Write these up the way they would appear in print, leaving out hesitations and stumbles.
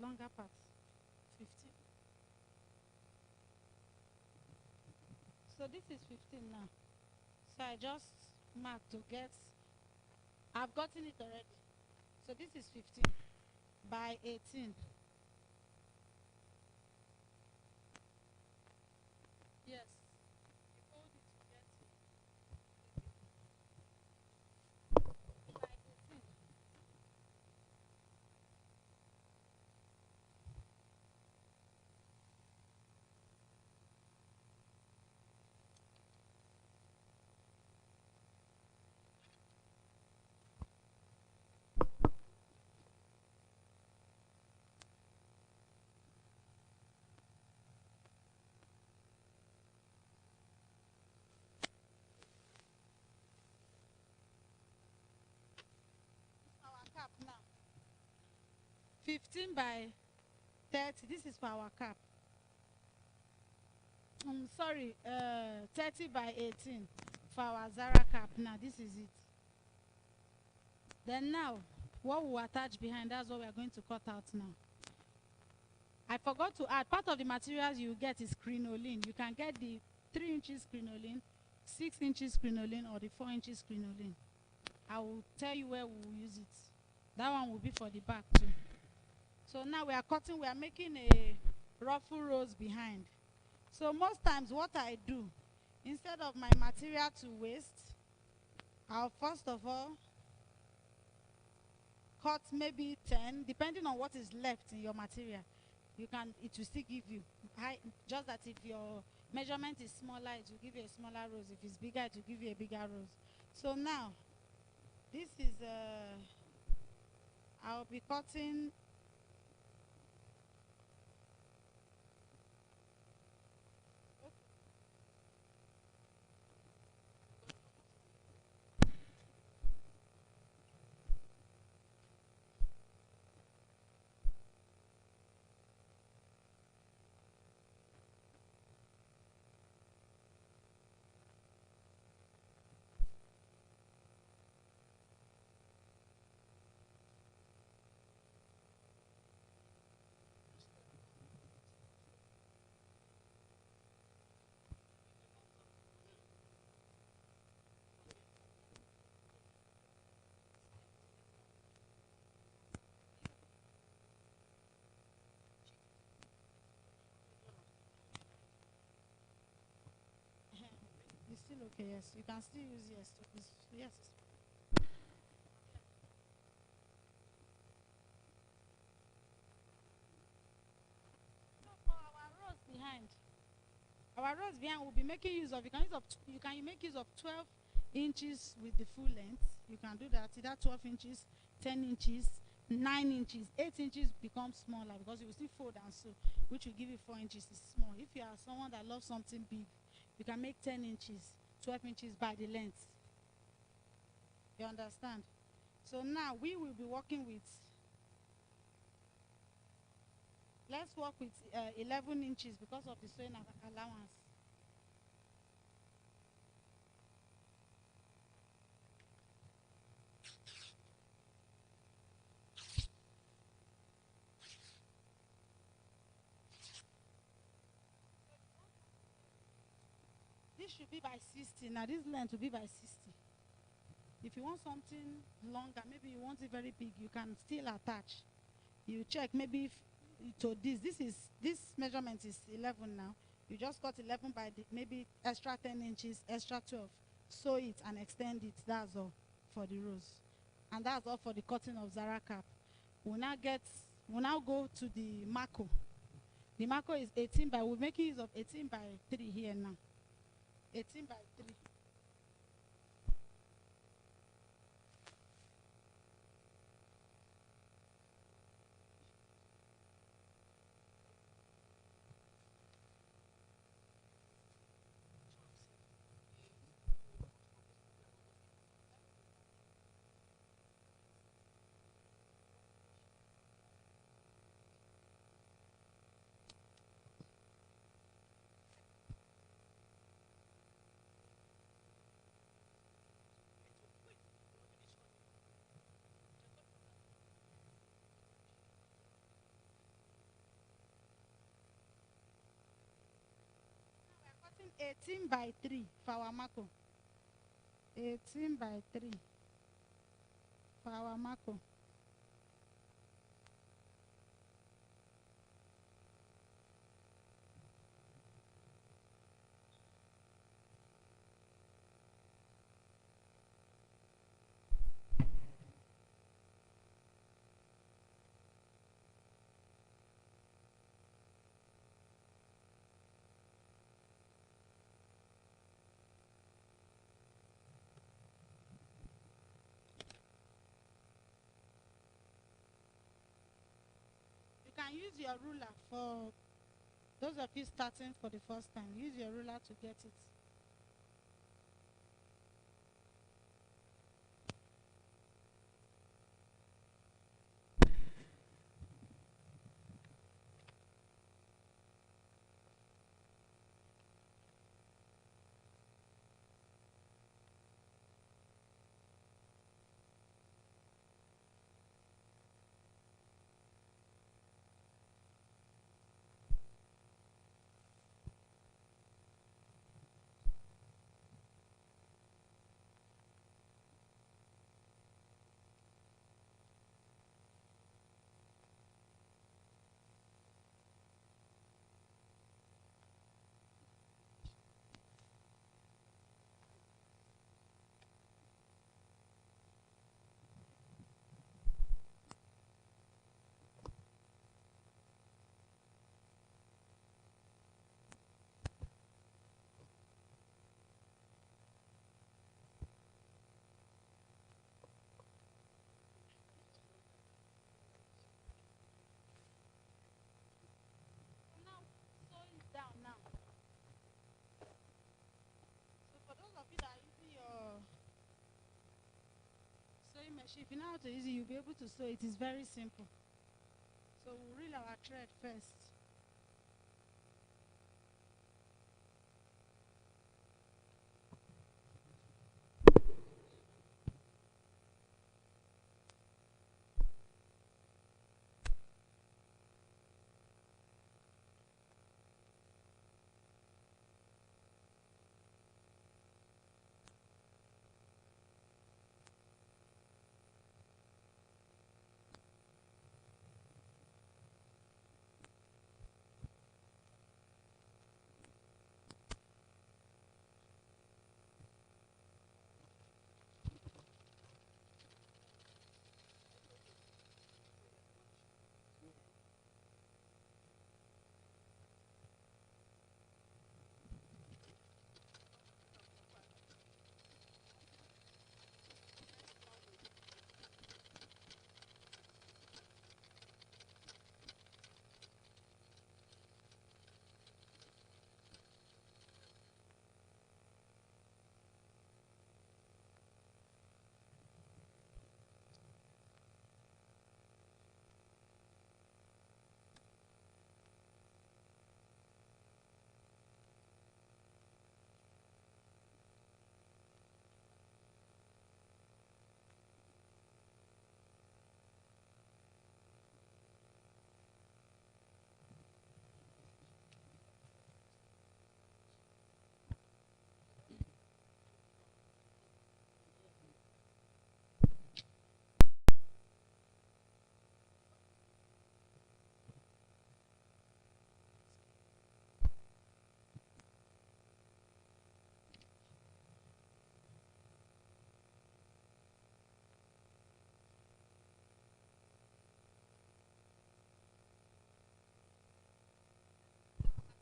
longer part. 15. So this is 15 now. So I just mark to get, I've gotten it already. So this is 15 by 18. Yes. You fold it to get by 18. Our cap now. 15 by 30. This is for our cap. Sorry, 30 by 18 for our Zara cap. Now this is it. Then now, what we attach behind, that's what we are going to cut out now. I forgot to add, part of the materials you get is crinoline. You can get the 3 inches crinoline, 6 inches crinoline, or the 4 inches crinoline. I will tell you where we will use it. That one will be for the back too. So now we are cutting, we are making a ruffle rose behind. So most times what I do, instead of my material to waste, I'll first of all cut maybe 10, depending on what is left in your material. You can, it will still give you high, just that if your measurement is smaller, it will give you a smaller rose. If it's bigger, it will give you a bigger rose. So now, this is, I'll be cutting. It's still okay, yes. You can still use yes. Yes. So for our rows behind, we'll be making use of, you can make use of 12 inches with the full length. You can do that, either 12 inches, 10 inches, 9 inches. 8 inches becomes smaller because you will still fold and sew, which will give you 4 inches is small. If you are someone that loves something big, you can make 10 inches, 12 inches by the length. You understand? So now we will be working with, let's work with 11 inches because of the sewing allowance. This should be by 60. Now this length will be by 60. If you want something longer, maybe you want it very big, you can still attach. You check maybe if to this measurement is 11 now. You just cut 11 by the, maybe extra 10 inches, extra 12. Sew it and extend it. That's all for the rows. And that's all for the cutting of Zara cap. We'll now go to the Mako. The Mako is 18 by, we're making use of 18 by 3 here now. 18 by 3. 18 by 3 for our Marco. 18 by 3 for our Marco. You can use your ruler for those of you starting for the first time. Use your ruler to get it. So now sew it down now. So for those of you that are using your sewing machine, if you know how to use it, you'll be able to sew. It is very simple. So we'll reel our thread first.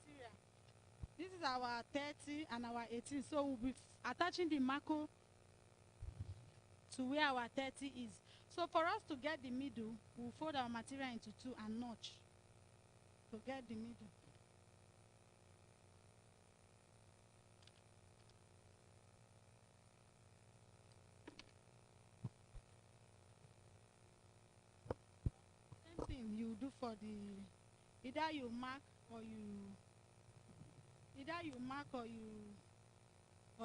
Material. This is our 30 and our 18. So we'll be attaching the Marco to where our 30 is. So for us to get the middle, we'll fold our material into two and notch to get the middle. Same thing you do for the either you mark or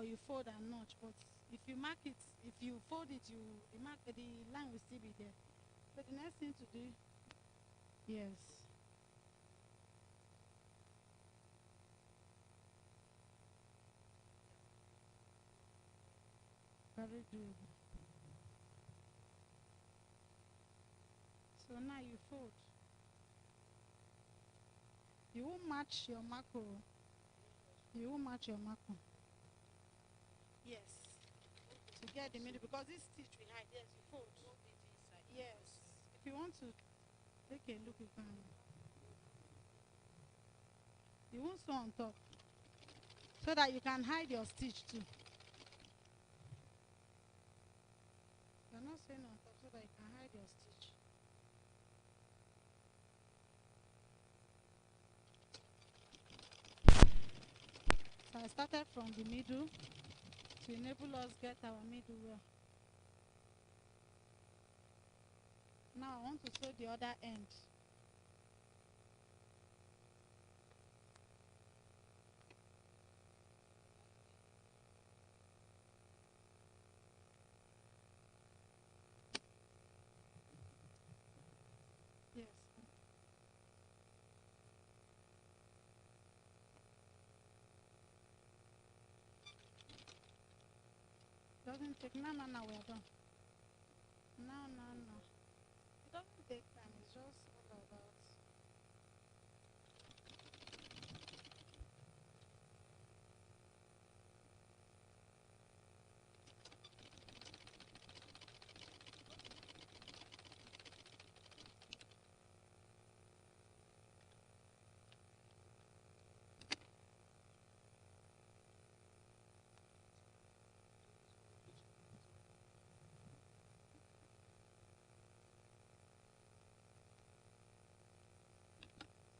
you fold and notch. But if you mark it, if you fold it, the line will still be there. So the next thing to do, yes. Very doable. So now you fold. You will match your marco. You will match your marco. Yes. To get the middle, because this stitch we hide, yes, you fold. Yes. If you want to take a look, you can. You won't sew on top, so that you can hide your stitch too. You're not sewing on top so that you can hide your stitch. So I started from the middle to enable us get our middle well. Now I want to sew the other end. Yes. Doesn't take now we are done. Now. It doesn't take time, it's just all about.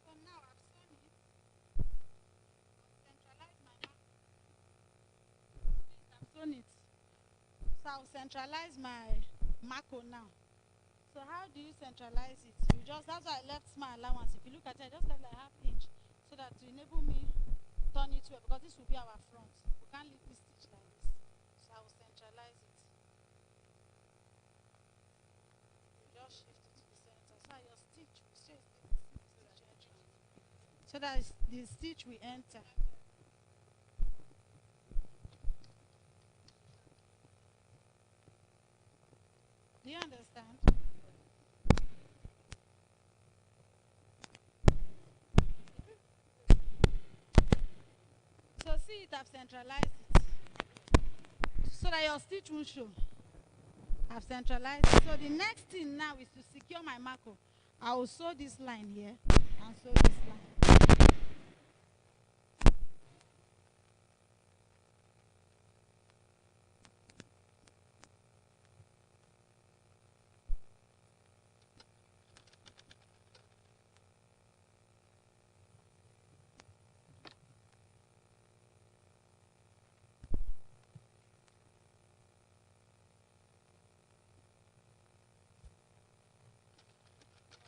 So now I've sewn it. Centralize my mark. I've sewn it. So I'll centralize my marco now. So how do you centralize it? You just, that's why I left small allowance. If you look at it, I just left like ½ inch so that to enable me turn it well, because this will be our front. We can't leave this stitch like this. So I will centralize it. You just shift it to the center so that your stitch will stay so that the stitch will enter. Do you understand? So see it, I've centralized it so that your stitch won't show. I've centralized it. So the next thing now is to secure my marco. I will sew this line here and sew this line.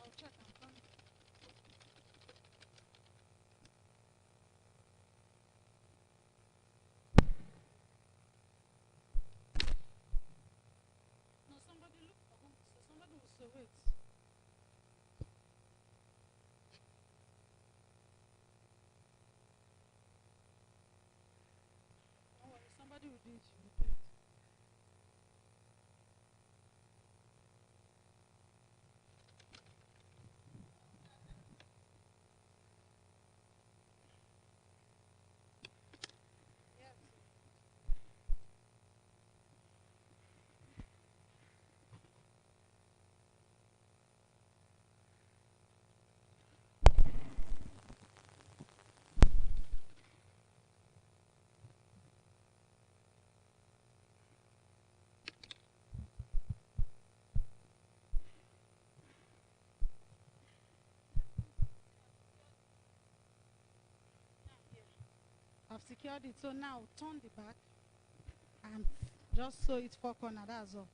I'll check and come. No, somebody look for whom. So somebody will sew it. Don't worry, somebody will do it. You will do it. Yes. I've secured it. So now turn the back and just sew it 4 corners. That's all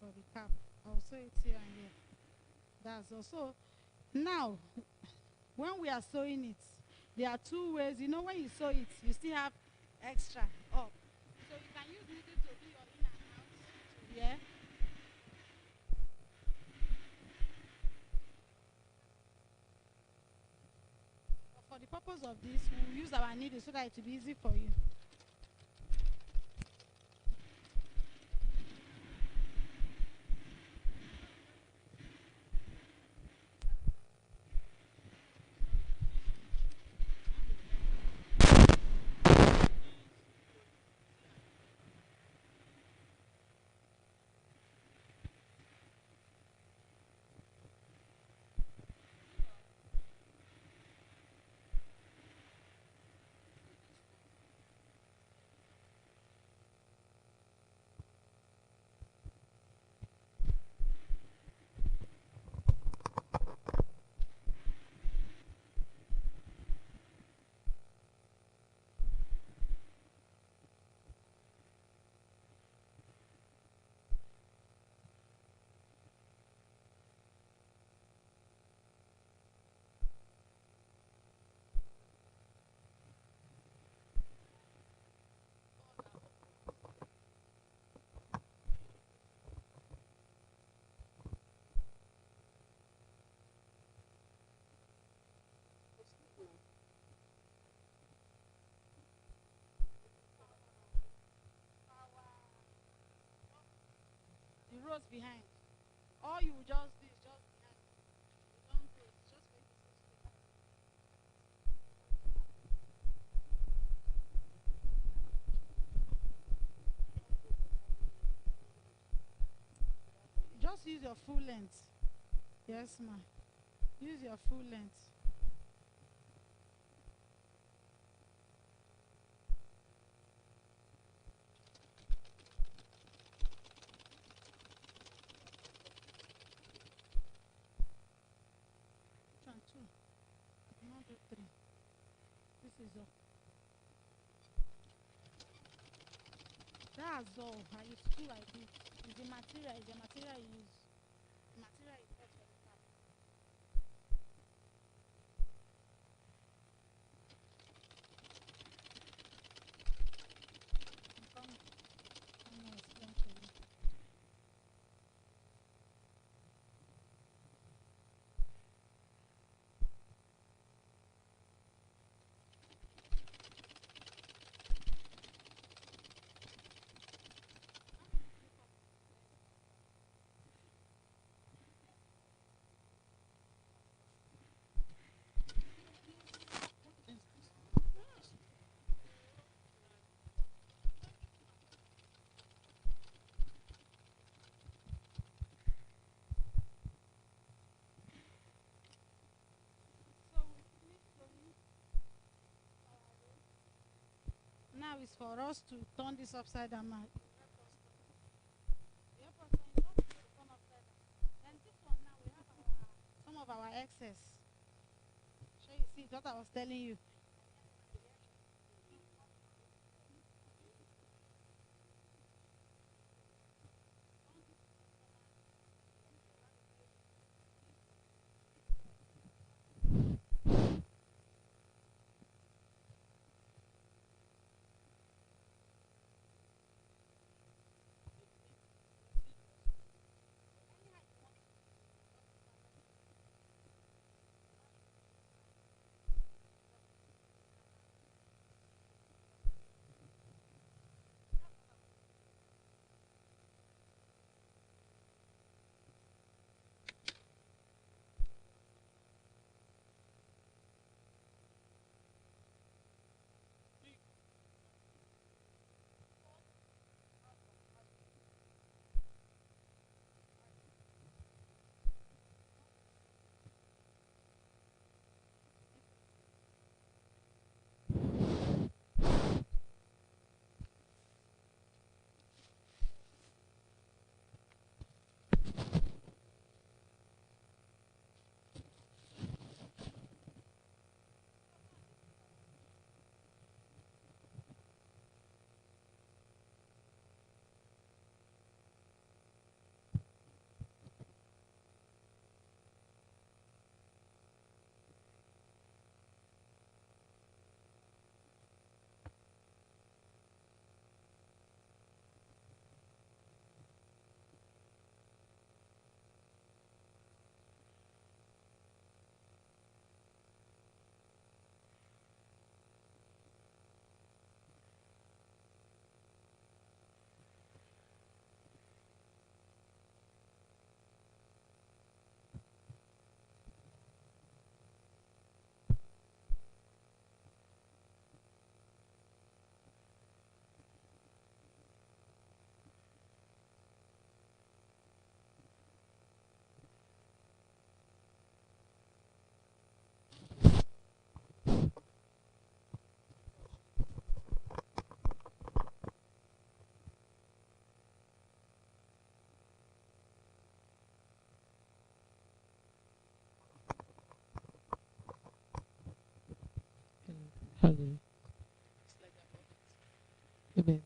for the cap. I'll sew it here and here. That's all. So now, when we are sewing it, there are 2 ways. You know, when you sew it, you still have extra up. So you can use needle to do your in and out. Yeah. But for the purpose of this, we'll use our needle so that it will be easy for you. just behind. All you just do is just behind. You don't go. It's just make it so straight. Just use your full length. Yes, ma. Use your full length. One, two. Not do three. This is all. That's all. I used to do like this. Is the material. Is the material you use. The material is not very tough. Come, come and explain to you. So we finish going. Now it's for us to turn this upside down. Now. The help us turn it up, turn upside down. Then this one now we have some of our excess. Sure you see what I was telling you. Hallelujah. Amen.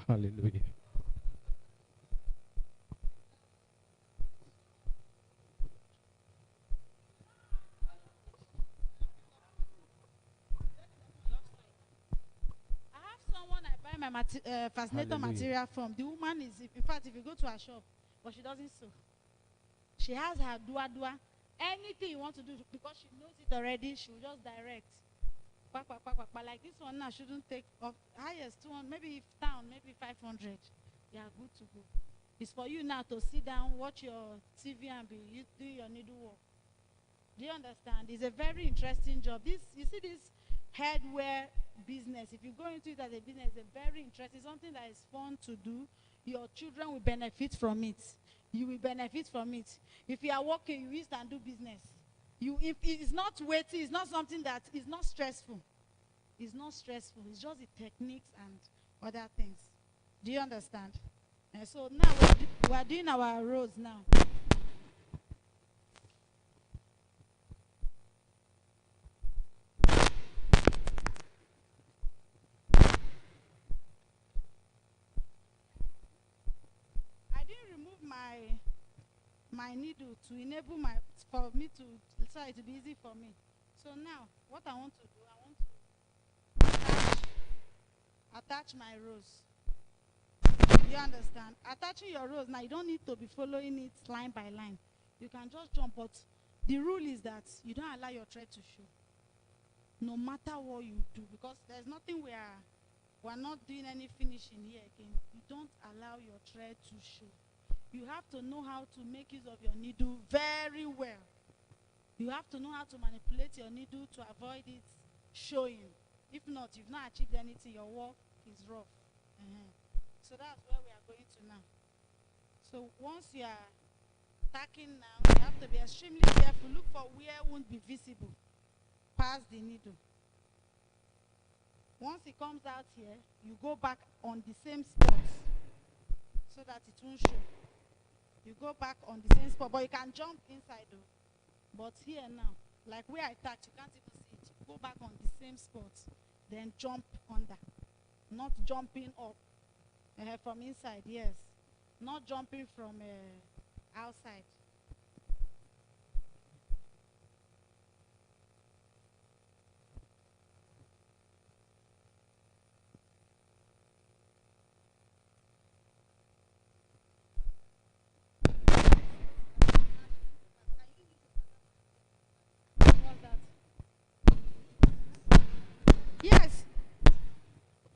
Hallelujah. I have someone I buy my fascinator Hallelujah. material from. The woman is, in fact, if you go to her shop, but she doesn't sew. She has her dua dua. Anything you want to do, because she knows it already, she will just direct. Quack, quack, quack, quack, quack. Like this one now shouldn't take off. Highest 200, maybe if town, maybe 500. You are good to go. It's for you now to sit down, watch your TV, and be you do your needle work. Do you understand? It's a very interesting job. This, you see, this headwear business. If you go into it as a business, it's a very interesting, something that is fun to do. Your children will benefit from it. You will benefit from it. If you are working, you used and do business. You, if it's not weighty, it's not something that is not stressful. It's not stressful. It's just the techniques and other things. Do you understand? And so now we are doing our rows now. I didn't remove my needle to enable my for me to so it to be easy for me. So now what I want to do, I want to attach my rows. You understand? Attaching your rows now, you don't need to be following it line by line. You can just jump, but the rule is that you don't allow your thread to show. No matter what you do, because there's nothing we're not doing any finishing here again. You don't allow your thread to show. You have to know how to make use of your needle very well. You have to know how to manipulate your needle to avoid it showing. If not, you've not achieved anything. Your work is rough. So that's where we are going to now. So once you are tacking now, you have to be extremely careful. Look for where it won't be visible past the needle. Once it comes out here, you go back on the same spot so that it won't show. You go back on the same spot, but you can jump inside though. But here now, like where I touch, you can't even see it. Go back on the same spot, then jump under. Not jumping up from inside, yes. Not jumping from outside. What's that? Yes,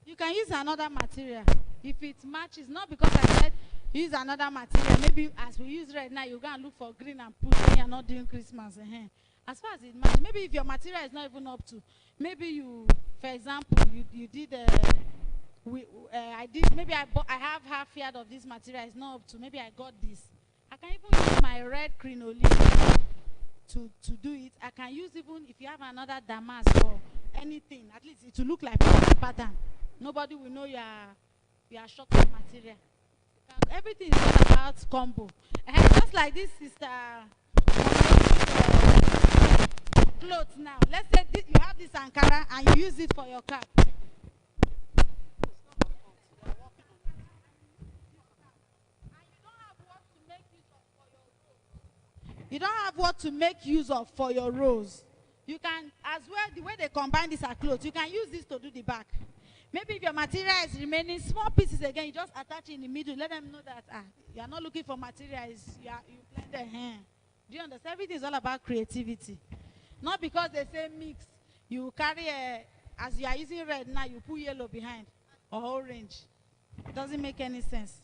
you can use another material if it matches. Not because I said use another material. Maybe as we use red now, you go and look for green and put when you're not doing Christmas. As far as it matches, maybe if your material is not even up to, maybe you, for example, you did I did, maybe I have half yard of this material, it's not up to, maybe I got this. I can even use my red crinoline to do it. I can use, even if you have another damask or anything, at least it will look like a pattern. Nobody will know you are short of material. Everything is all about combo. And just like this sister clothes now. Let's say you have this Ankara and you use it for your cap. You don't have what to make use of for your rows. You can, as well, the way they combine these are clothes, you can use this to do the back. Maybe if your material is remaining small pieces again, you just attach in the middle. Let them know that you are not looking for materials. You blend the hand. Do you understand? Everything is all about creativity. Not because they say mix, you carry as you are using red now, you put yellow behind or orange. It doesn't make any sense.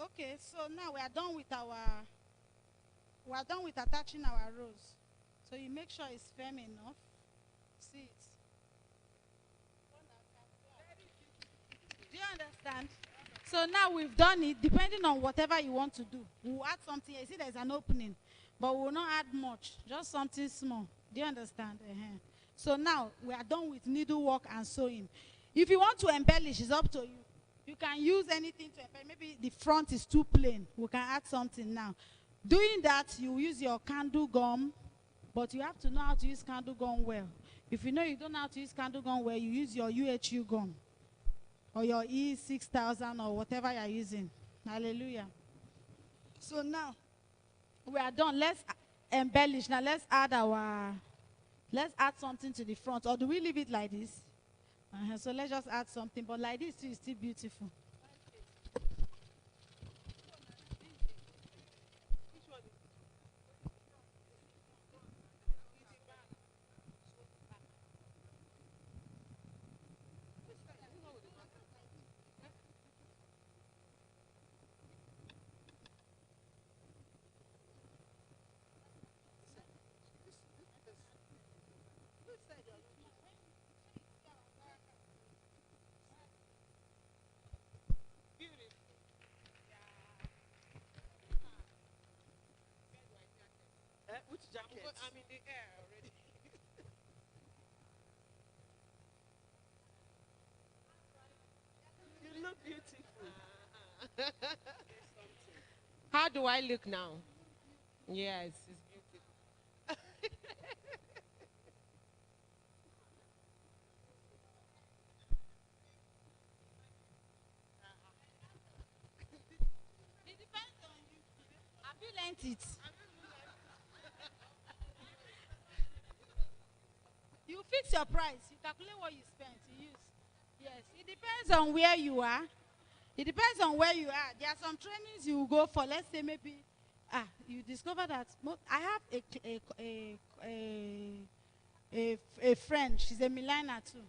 Okay, so now we are done with attaching our rows. So you make sure it's firm enough. See it. Do you understand? So now we've done it. Depending on whatever you want to do, we'll add something. You see, there's an opening, but we will not add much. Just something small. Do you understand? So now we are done with needlework and sewing. If you want to embellish, it's up to you. You can use anything to embellish. Maybe the front is too plain. We can add something now. Doing that, you use your candle gum, but you have to know how to use candle gum well. If you know you don't know how to use candle gum well, you use your UHU gum or your E6000 or whatever you're using. Hallelujah. So now we are done. Let's embellish. Now let's add something to the front. Or do we leave it like this? So let's just add something. But like this too is still beautiful. Which jacket? I'm in the air already. You look beautiful. How do I look now? Yes, it's beautiful. It depends on you. Have you learnt it? You fix your price. You calculate what you spent. You use. Yes. It depends on where you are. It depends on where you are. There are some trainings you will go for. Let's say maybe, you discover that I have a friend. She's a Milana too.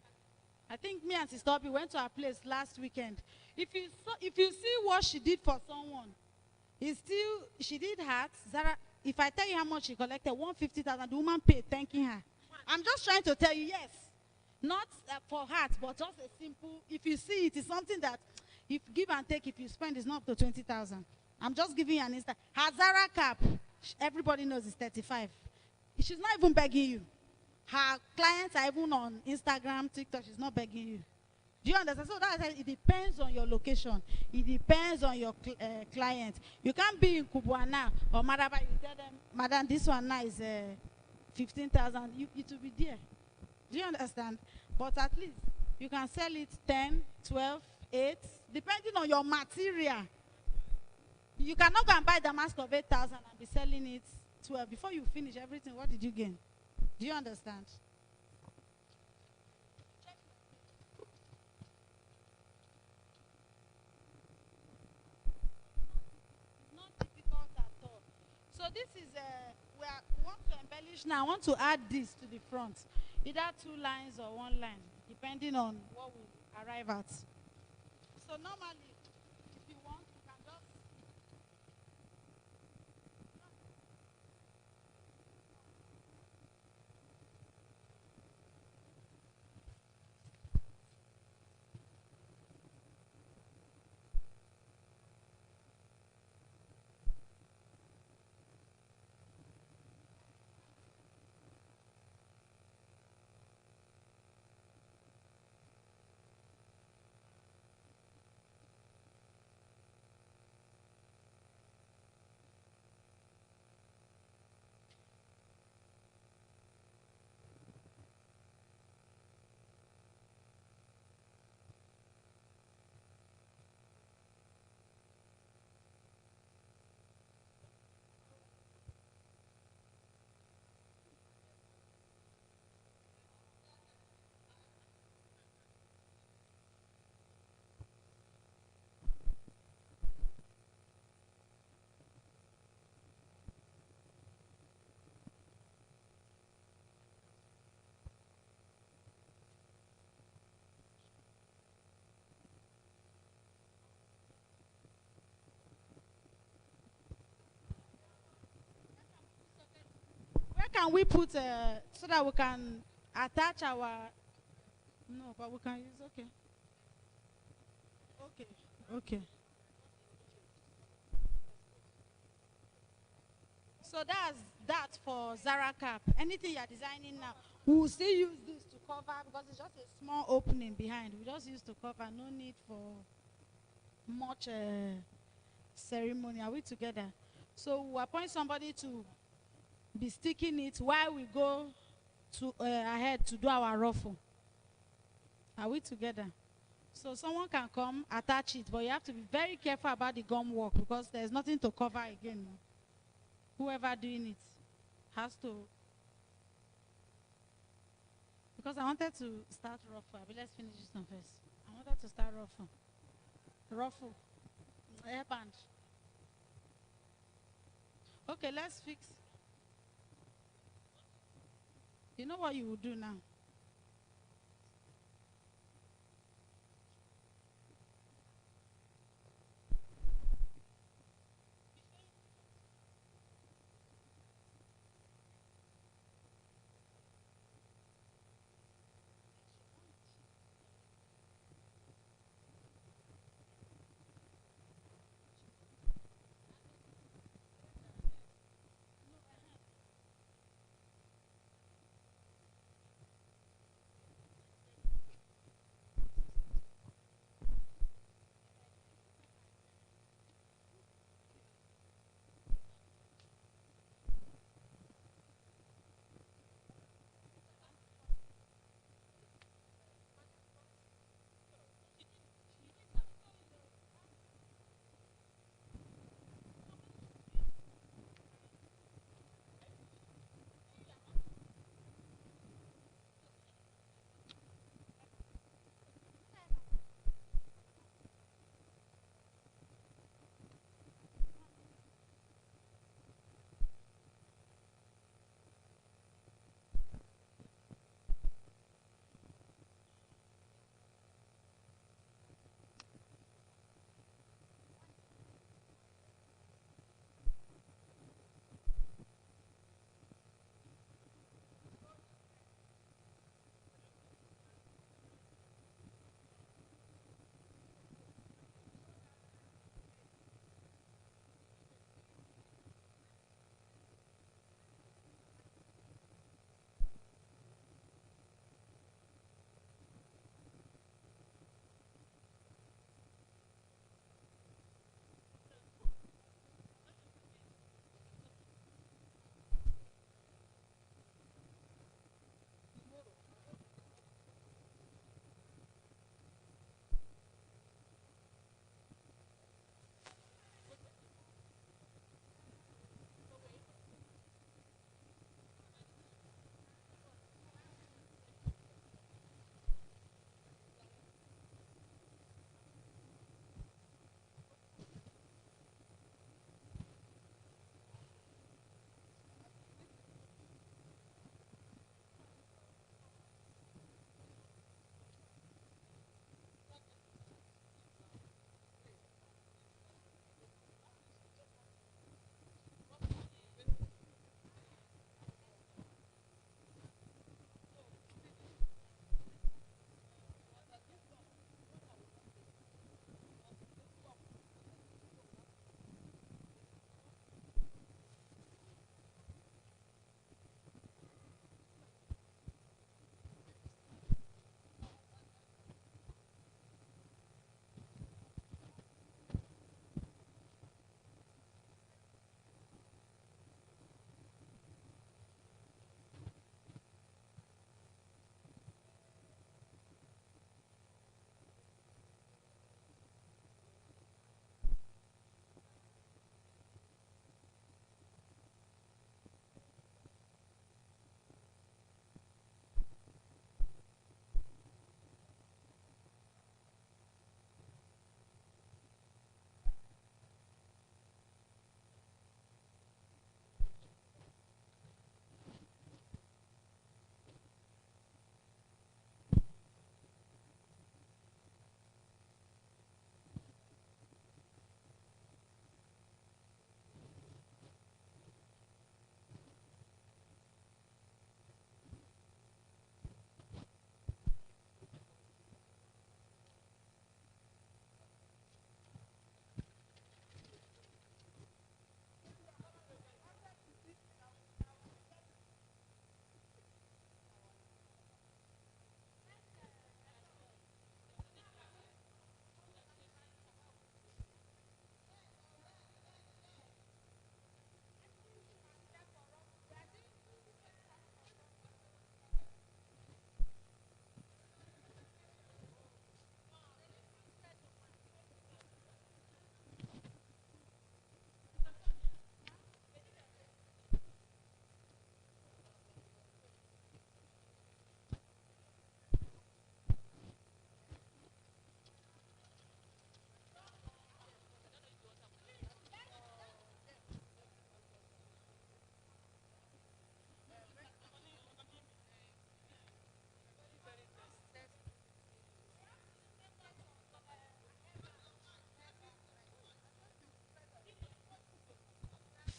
I think me and Sister Obi went to her place last weekend. If you see what she did for someone, she did hats. Zara, if I tell you how much she collected, 150,000. The woman paid, thanking her. I'm just trying to tell you, yes, not for hats, but just a simple. If you see it, it's something that, if give and take, if you spend, it's not up to 20,000. I'm just giving you an instance. Her Zara cap, everybody knows it's 35. She's not even begging you. Her clients are even on Instagram, TikTok. She's not begging you. Do you understand? So that's it depends on your location. It depends on your client. You can't be in Kubwa now or Maraba. You tell them, Madam, this one now is 15,000. It will be there. Do you understand? But at least you can sell it 10, 12, 8, depending on your material. You cannot go and buy the mask of 8,000 and be selling it 12. Before you finish everything, what did you gain? Do you understand? Not difficult at all. So this is we want to embellish now. I want to add this to the front, either 2 lines or 1 line, depending on what we arrive at. So normally, if you want, you can just can we put so that we can attach our? No, but we can use. Okay. Okay. Okay. So that's that for Zara cap. Anything you're designing now, we will still use this to cover because it's just a small opening behind. We just use to cover. No need for much ceremony. Are we together? So we appoint somebody to be sticking it while we go to ahead to do our ruffle. Are we together? So someone can come attach it, but you have to be very careful about the gum work because there's nothing to cover again. No? Whoever doing it has to. Because I wanted to start ruffle. But let's finish this one first. I wanted to start ruffle. Ruffle. Hairband. Okay, let's fix. You know what you will do now?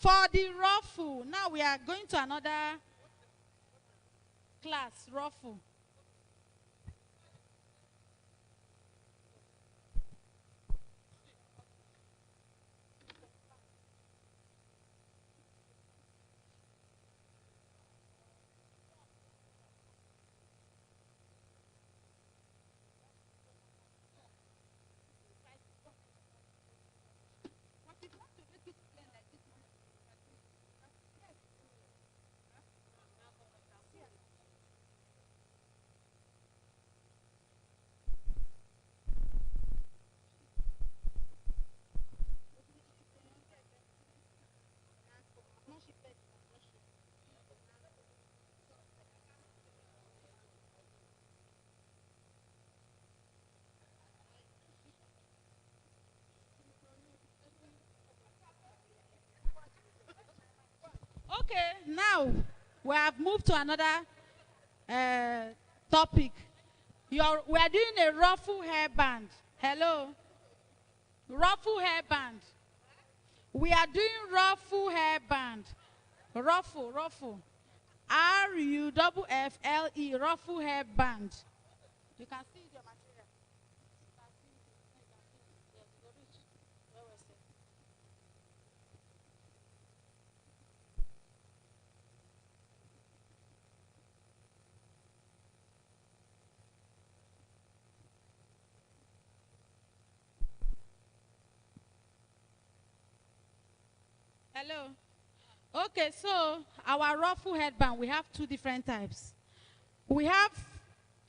For the ruffle, now we are going to another class, ruffle. Okay, now we have moved to another uh, topic. We are doing a ruffle hairband. Hello? Ruffle hairband. We are doing ruffle hairband. Ruffle, ruffle. Ruffle, ruffle hairband. You can see your material. You can see it. Yes, you go reach. Where was it? Hello? Okay, so our ruffle headband, we have two different types. We have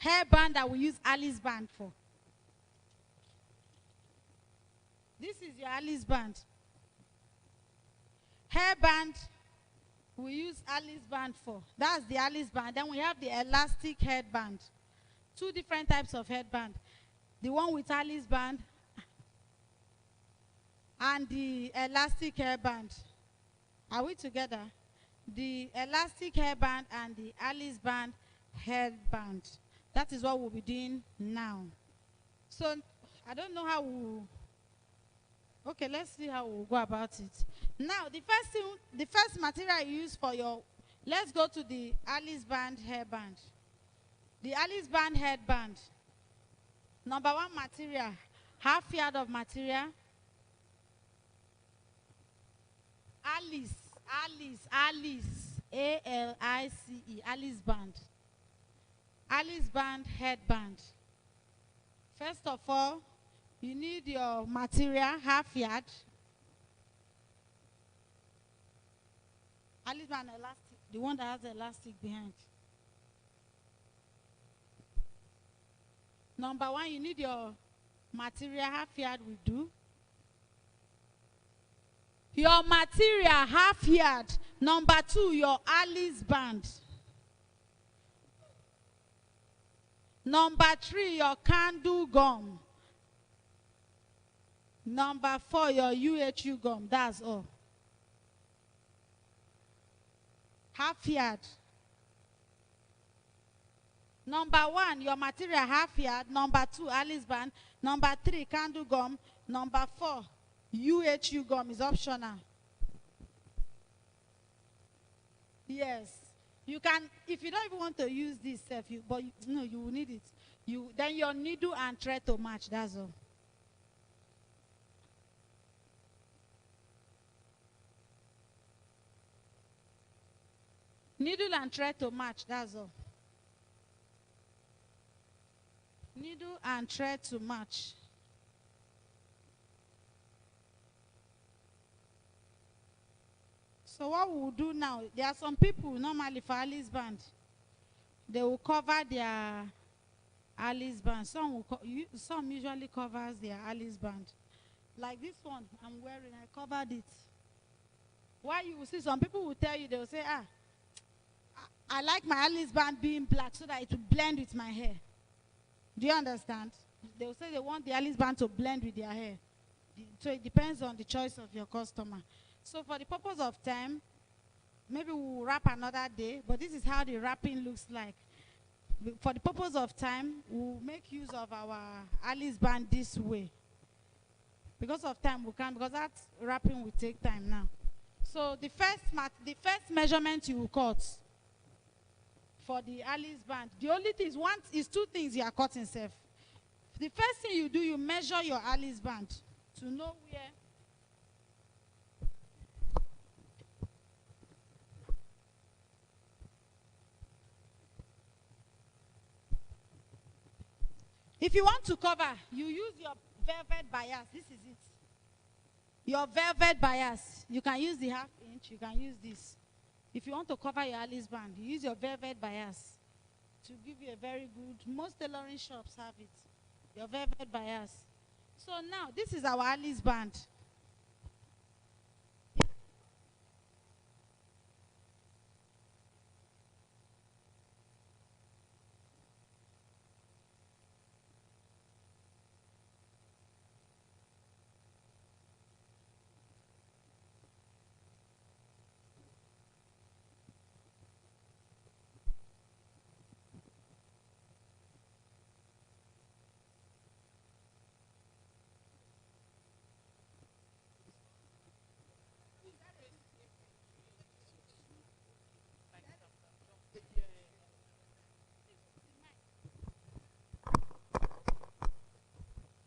hairband that we use Alice band for. This is your Alice band. Hairband, we use Alice band for. That's the Alice band. Then we have the elastic headband. Two different types of headband. The one with Alice band and the elastic hairband. Are we together? The elastic hairband and the Alice band headband. That is what we'll be doing now. So I don't know how we'll. Okay, let's see how we'll go about it. Now, the first material you use for your, let's go to the Alice band hairband. The Alice band headband. Number one material, half yard of material. Alice, A-L-I-C-E, Alice band. Alice band headband. First of all, you need your material, half yard. Alice band elastic, the one that has the elastic behind. Number one, you need your material, half yard will do. Your material, half yard. Number two, your Alice band. Number three, your candle gum. Number four, your UHU gum. That's all. Half yard. Number one, your material, half yard. Number two, Alice band. Number three, candle gum. Number four, UHU gum is optional. Yes. You can, if you don't even want to use this stuff, no, you will need it. Then your needle and thread to match, that's all. Needle and thread to match, that's all. Needle and thread to match. So what we'll do now, there are some people normally for Alice band, they will cover their Alice band. Some usually covers their Alice band. Like this one I'm wearing, I covered it. Why you will see some people will tell you, they will say, I like my Alice band being black so that it will blend with my hair. Do you understand? They will say they want the Alice band to blend with their hair. So it depends on the choice of your customer. So for the purpose of time, maybe we'll wrap another day, but this is how the wrapping looks like. For the purpose of time, we'll make use of our Alice band this way. Because of time, we can't, because that wrapping will take time now. So the first measurement you will cut for the Alice band. The only thing is two things you are cutting self. The first thing you do, you measure your Alice band to know where. If you want to cover, you use your velvet bias. This is it. Your velvet bias. You can use the 1/2 inch. You can use this. If you want to cover your Alice band, you use your velvet bias to give you a very good. Most tailoring shops have it. Your velvet bias. So now, this is our Alice band.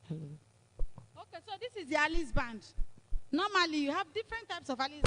Okay, so this is the Alice band. Normally, you have different types of Alice